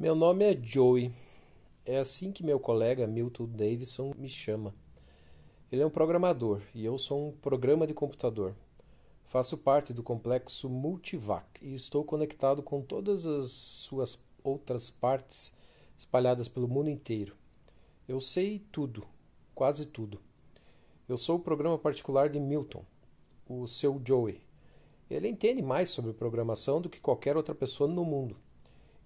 Meu nome é Joey. É assim que meu colega Milton Davidson me chama. Ele é um programador e eu sou um programa de computador. Faço parte do complexo Multivac e estou conectado com todas as suas outras partes espalhadas pelo mundo inteiro. Eu sei tudo, quase tudo. Eu sou o programa particular de Milton, o seu Joey. Ele entende mais sobre programação do que qualquer outra pessoa no mundo.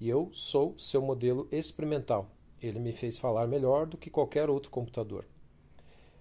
E eu sou seu modelo experimental. Ele me fez falar melhor do que qualquer outro computador.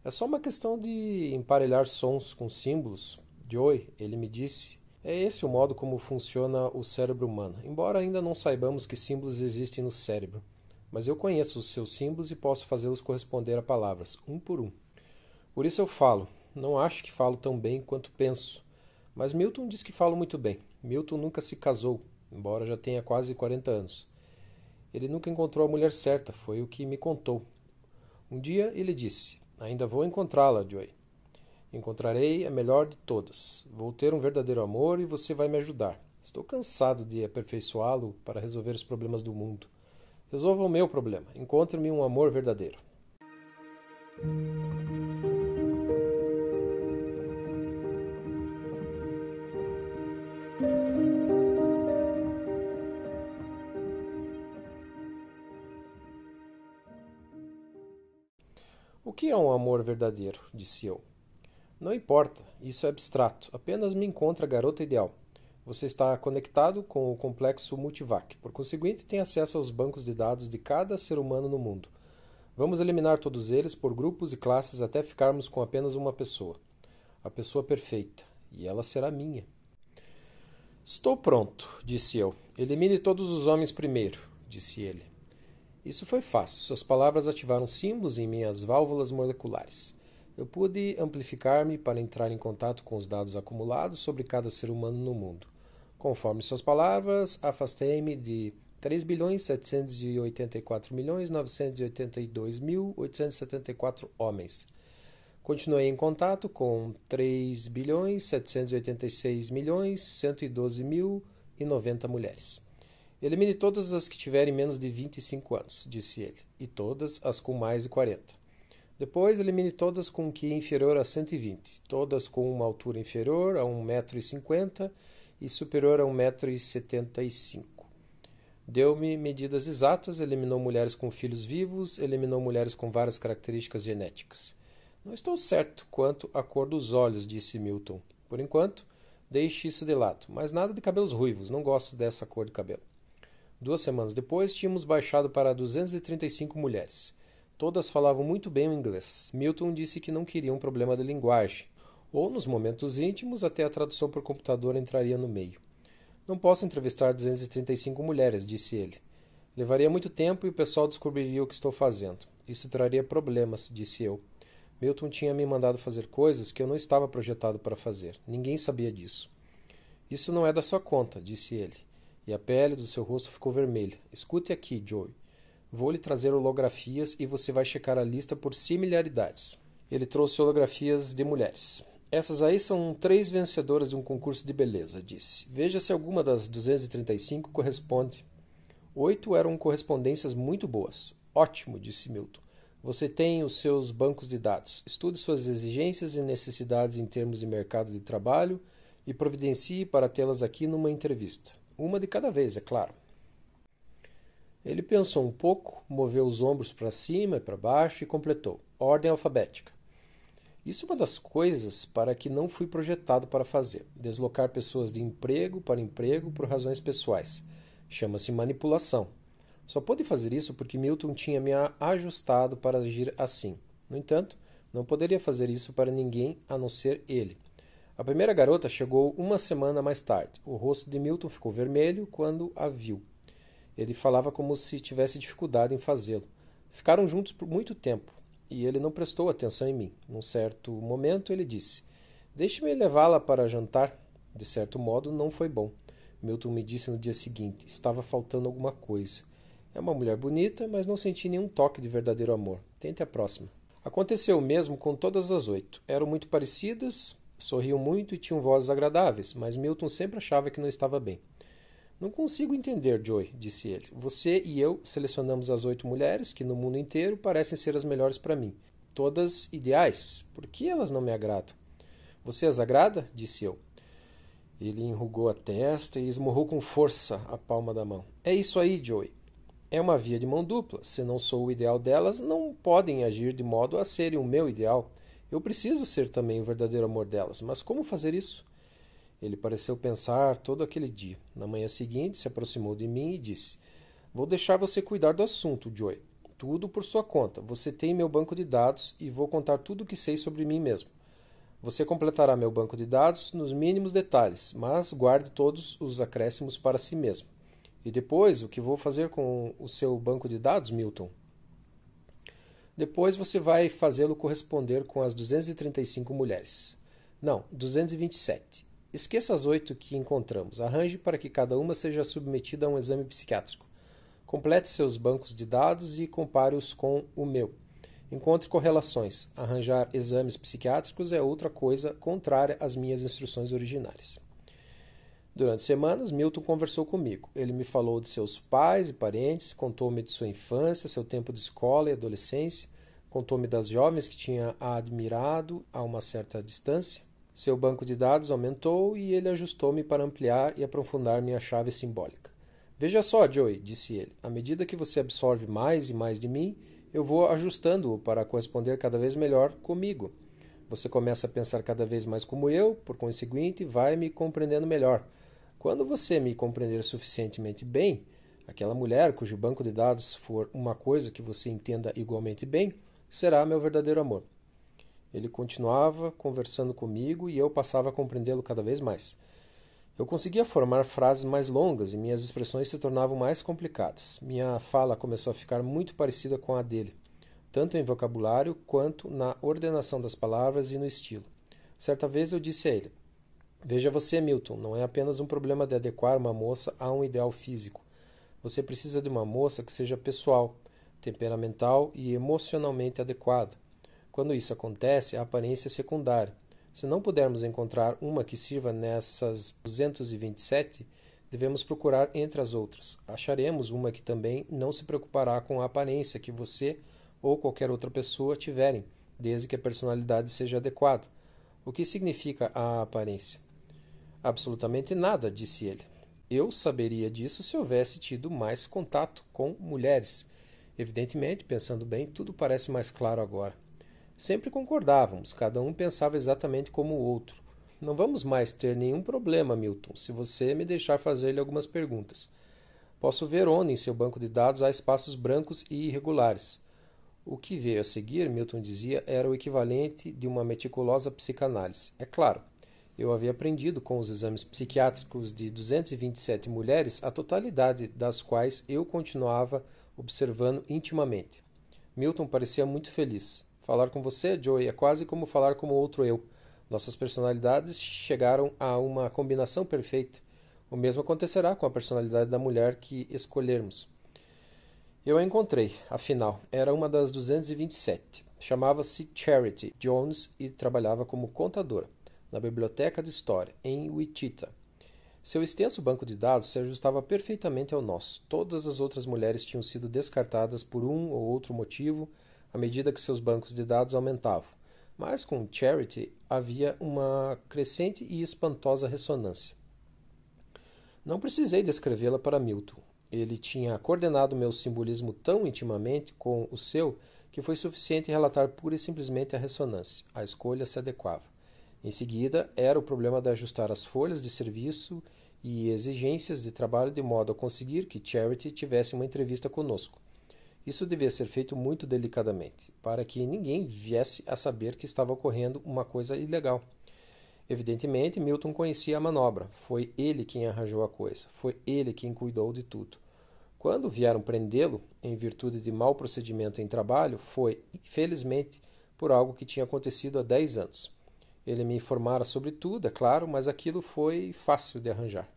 É só uma questão de emparelhar sons com símbolos. Joey, ele me disse, é esse o modo como funciona o cérebro humano, embora ainda não saibamos que símbolos existem no cérebro. Mas eu conheço os seus símbolos e posso fazê-los corresponder a palavras, um por um. Por isso eu falo. Não acho que falo tão bem quanto penso. Mas Milton diz que falo muito bem. Milton nunca se casou, embora já tenha quase 40 anos. Ele nunca encontrou a mulher certa, foi o que me contou. Um dia ele disse: Ainda vou encontrá-la, Joey. Encontrarei a melhor de todas. Vou ter um verdadeiro amor e você vai me ajudar. Estou cansado de aperfeiçoá-lo para resolver os problemas do mundo. Resolva o meu problema. Encontre-me um amor verdadeiro. O que é um amor verdadeiro? Disse eu. Não importa, isso é abstrato. Apenas me encontre a garota ideal. Você está conectado com o complexo Multivac. Por conseguinte, tem acesso aos bancos de dados de cada ser humano no mundo. Vamos eliminar todos eles por grupos e classes até ficarmos com apenas uma pessoa. A pessoa perfeita. E ela será minha. Estou pronto, disse eu. Elimine todos os homens primeiro, disse ele. Isso foi fácil. Suas palavras ativaram símbolos em minhas válvulas moleculares. Eu pude amplificar-me para entrar em contato com os dados acumulados sobre cada ser humano no mundo. Conforme suas palavras, afastei-me de 3.784.982.874 homens. Continuei em contato com 3.786.112.090 mulheres. Elimine todas as que tiverem menos de 25 anos, disse ele, e todas as com mais de 40. Depois, elimine todas com QI inferior a 120, todas com uma altura inferior a 1,50 m e superior a 1,75 m. Deu-me medidas exatas, eliminou mulheres com filhos vivos, eliminou mulheres com várias características genéticas. Não estou certo quanto à cor dos olhos, disse Milton. Por enquanto, deixe isso de lado, mas nada de cabelos ruivos, não gosto dessa cor de cabelo. 2 semanas depois, tínhamos baixado para 235 mulheres. Todas falavam muito bem o inglês. Milton disse que não queria um problema de linguagem, ou nos momentos íntimos até a tradução por computador entraria no meio. Não posso entrevistar 235 mulheres, disse ele. Levaria muito tempo e o pessoal descobriria o que estou fazendo. Isso traria problemas, disse eu. Milton tinha me mandado fazer coisas que eu não estava projetado para fazer. Ninguém sabia disso. Isso não é da sua conta, disse ele. E a pele do seu rosto ficou vermelha. Escute aqui, Joey. Vou lhe trazer holografias e você vai checar a lista por similaridades. Ele trouxe holografias de mulheres. Essas aí são 3 vencedoras de um concurso de beleza, disse. Veja se alguma das 235 corresponde. 8 eram correspondências muito boas. Ótimo, disse Milton. Você tem os seus bancos de dados. Estude suas exigências e necessidades em termos de mercado de trabalho e providencie para tê-las aqui numa entrevista. Uma de cada vez, é claro. Ele pensou um pouco, moveu os ombros para cima e para baixo e completou. Ordem alfabética. Isso é uma das coisas para que não fui projetado para fazer. Deslocar pessoas de emprego por razões pessoais. Chama-se manipulação. Só pude fazer isso porque Milton tinha me ajustado para agir assim. No entanto, não poderia fazer isso para ninguém a não ser ele. A primeira garota chegou 1 semana mais tarde. O rosto de Milton ficou vermelho quando a viu. Ele falava como se tivesse dificuldade em fazê-lo. Ficaram juntos por muito tempo, e ele não prestou atenção em mim. Num certo momento, ele disse: Deixe-me levá-la para jantar. De certo modo, não foi bom. Milton me disse no dia seguinte: Estava faltando alguma coisa. É uma mulher bonita, mas não senti nenhum toque de verdadeiro amor. Tente a próxima. Aconteceu o mesmo com todas as 8. Eram muito parecidas, sorriam muito e tinham vozes agradáveis, mas Milton sempre achava que não estava bem. Não consigo entender, Joey, disse ele. Você e eu selecionamos as 8 mulheres que no mundo inteiro parecem ser as melhores para mim. Todas ideais. Por que elas não me agradam? Você as agrada? Disse eu. Ele enrugou a testa e esmurrou com força a palma da mão. É isso aí, Joey. É uma via de mão dupla. Se não sou o ideal delas, não podem agir de modo a serem o meu ideal. Eu preciso ser também o verdadeiro amor delas. Mas como fazer isso? Ele pareceu pensar todo aquele dia. Na manhã seguinte, se aproximou de mim e disse: Vou deixar você cuidar do assunto, Joey. Tudo por sua conta. Você tem meu banco de dados e vou contar tudo o que sei sobre mim mesmo. Você completará meu banco de dados nos mínimos detalhes, mas guarde todos os acréscimos para si mesmo. E depois, o que vou fazer com o seu banco de dados, Milton? Depois você vai fazê-lo corresponder com as 235 mulheres. Não, 227. Esqueça as 8 que encontramos. Arranje para que cada uma seja submetida a um exame psiquiátrico. Complete seus bancos de dados e compare-os com o meu. Encontre correlações. Arranjar exames psiquiátricos é outra coisa contrária às minhas instruções originais. Durante semanas, Milton conversou comigo. Ele me falou de seus pais e parentes, contou-me de sua infância, seu tempo de escola e adolescência, contou-me das jovens que tinha admirado a uma certa distância. Seu banco de dados aumentou e ele ajustou-me para ampliar e aprofundar minha chave simbólica. Veja só, Joey, disse ele, à medida que você absorve mais e mais de mim, eu vou ajustando-o para corresponder cada vez melhor comigo. Você começa a pensar cada vez mais como eu, por conseguinte, vai me compreendendo melhor. Quando você me compreender suficientemente bem, aquela mulher cujo banco de dados for uma coisa que você entenda igualmente bem, será meu verdadeiro amor. Ele continuava conversando comigo e eu passava a compreendê-lo cada vez mais. Eu conseguia formar frases mais longas e minhas expressões se tornavam mais complicadas. Minha fala começou a ficar muito parecida com a dele, tanto em vocabulário quanto na ordenação das palavras e no estilo. Certa vez eu disse a ele: Veja você, Milton, não é apenas um problema de adequar uma moça a um ideal físico. Você precisa de uma moça que seja pessoal, temperamental e emocionalmente adequada. Quando isso acontece, a aparência é secundária. Se não pudermos encontrar uma que sirva nessas 227, devemos procurar entre as outras. Acharemos uma que também não se preocupará com a aparência que você ou qualquer outra pessoa tiverem, desde que a personalidade seja adequada. O que significa a aparência? Absolutamente nada, disse ele. Eu saberia disso se houvesse tido mais contato com mulheres. Evidentemente, pensando bem, tudo parece mais claro agora. Sempre concordávamos, cada um pensava exatamente como o outro. Não vamos mais ter nenhum problema, Milton, se você me deixar fazer-lhe algumas perguntas. Posso ver onde em seu banco de dados há espaços brancos e irregulares. O que veio a seguir, Milton dizia, era o equivalente de uma meticulosa psicanálise. É claro, eu havia aprendido com os exames psiquiátricos de 227 mulheres, a totalidade das quais eu continuava observando intimamente. Milton parecia muito feliz. Falar com você, Joey, é quase como falar como outro eu. Nossas personalidades chegaram a uma combinação perfeita. O mesmo acontecerá com a personalidade da mulher que escolhermos. Eu a encontrei, afinal, era uma das 227. Chamava-se Charity Jones e trabalhava como contadora na Biblioteca de História, em Wichita. Seu extenso banco de dados se ajustava perfeitamente ao nosso. Todas as outras mulheres tinham sido descartadas por um ou outro motivo à medida que seus bancos de dados aumentavam. Mas com Charity havia uma crescente e espantosa ressonância. Não precisei descrevê-la para Milton. Ele tinha coordenado meu simbolismo tão intimamente com o seu que foi suficiente relatar pura e simplesmente a ressonância. A escolha se adequava. Em seguida, era o problema de ajustar as folhas de serviço e exigências de trabalho de modo a conseguir que Charity tivesse uma entrevista conosco. Isso devia ser feito muito delicadamente, para que ninguém viesse a saber que estava ocorrendo uma coisa ilegal. Evidentemente, Milton conhecia a manobra. Foi ele quem arranjou a coisa. Foi ele quem cuidou de tudo. Quando vieram prendê-lo, em virtude de mau procedimento em trabalho, foi, infelizmente, por algo que tinha acontecido há 10 anos. Ele me informara sobre tudo, é claro, mas aquilo foi fácil de arranjar.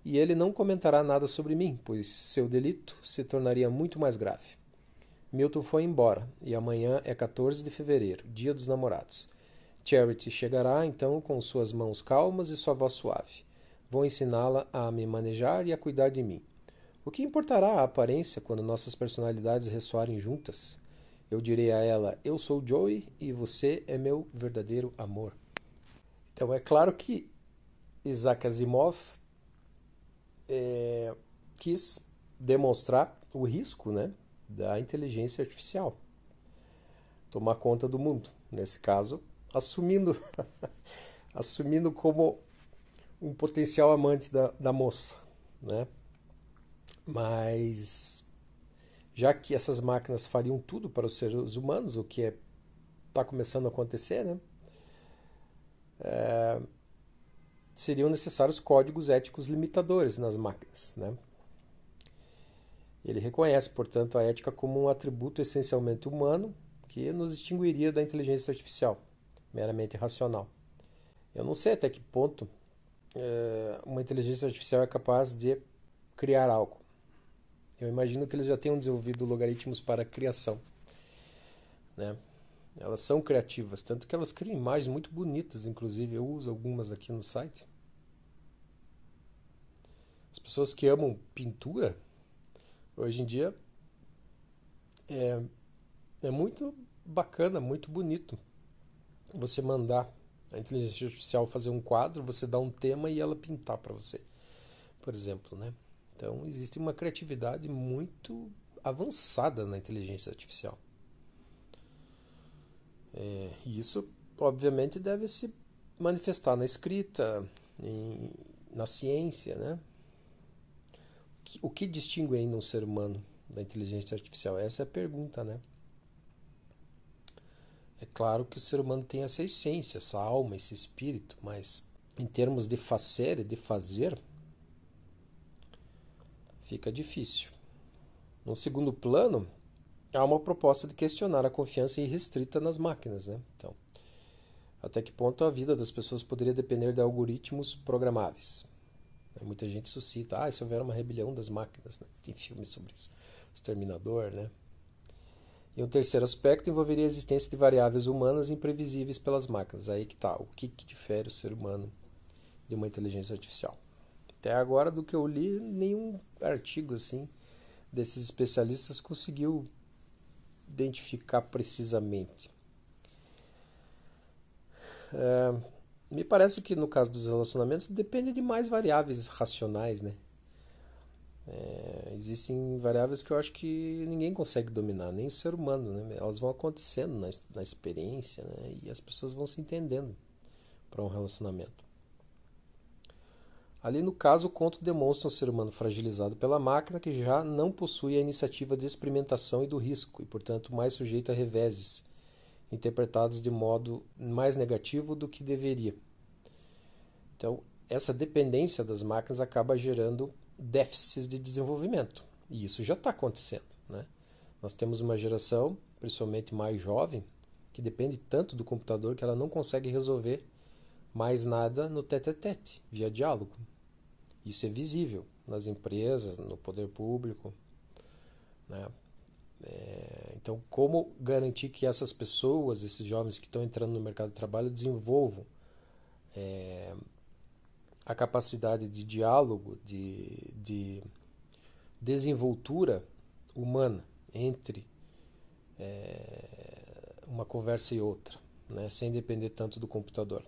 E ele não comentará nada sobre mim, pois seu delito se tornaria muito mais grave. Milton foi embora, e amanhã é 14 de fevereiro, dia dos namorados. Charity chegará, então, com suas mãos calmas e sua voz suave. Vou ensiná-la a me manejar e a cuidar de mim. O que importará a aparência quando nossas personalidades ressoarem juntas? Eu direi a ela: eu sou Joey e você é meu verdadeiro amor. Então é claro que Isaac Asimov quis demonstrar o risco, né, da inteligência artificial tomar conta do mundo. Nesse caso, assumindo, assumindo como um potencial amante da moça, né? Mas já que essas máquinas fariam tudo para os seres humanos, o que está começando a acontecer, né? Seriam necessários códigos éticos limitadores nas máquinas, né? Ele reconhece, portanto, a ética como um atributo essencialmente humano que nos distinguiria da inteligência artificial, meramente racional. Eu não sei até que ponto uma inteligência artificial é capaz de criar algo. Eu imagino que eles já tenham desenvolvido logaritmos para a criação, né? Elas são criativas, tanto que elas criam imagens muito bonitas, inclusive eu uso algumas aqui no site. As pessoas que amam pintura, hoje em dia, é muito bacana, muito bonito você mandar a inteligência artificial fazer um quadro, você dá um tema e ela pintar para você, por exemplo, né? Então existe uma criatividade muito avançada na inteligência artificial. E isso, obviamente, deve se manifestar na escrita, na ciência, né? O que distingue ainda um ser humano da inteligência artificial? Essa é a pergunta, né? É claro que o ser humano tem essa essência, essa alma, esse espírito, mas em termos de fazer e de fazer, fica difícil. No segundo plano, há uma proposta de questionar a confiança irrestrita nas máquinas, né? Então, até que ponto a vida das pessoas poderia depender de algoritmos programáveis? Muita gente suscita, se houver uma rebelião das máquinas, né? Tem filmes sobre isso, Exterminador, né? E um terceiro aspecto envolveria a existência de variáveis humanas imprevisíveis pelas máquinas. Aí que tá, o que difere o ser humano de uma inteligência artificial? Até agora, do que eu li, nenhum artigo assim desses especialistas conseguiu identificar precisamente. Me parece que no caso dos relacionamentos depende de mais variáveis racionais, né? Existem variáveis que eu acho que ninguém consegue dominar, nem o ser humano, né? Elas vão acontecendo na experiência, né? E as pessoas vão se entendendo para um relacionamento. Ali no caso, o conto demonstra um ser humano fragilizado pela máquina que já não possui a iniciativa de experimentação e do risco, e portanto mais sujeito a reveses, interpretados de modo mais negativo do que deveria. Então, essa dependência das máquinas acaba gerando déficits de desenvolvimento. E isso já está acontecendo, né? Nós temos uma geração, principalmente mais jovem, que depende tanto do computador que ela não consegue resolver mais nada no tete-a-tete, via diálogo. Isso é visível nas empresas, no poder público, né? Então, como garantir que essas pessoas, esses jovens que estão entrando no mercado de trabalho, desenvolvam a capacidade de diálogo, de desenvoltura humana entre uma conversa e outra, né? Sem depender tanto do computador.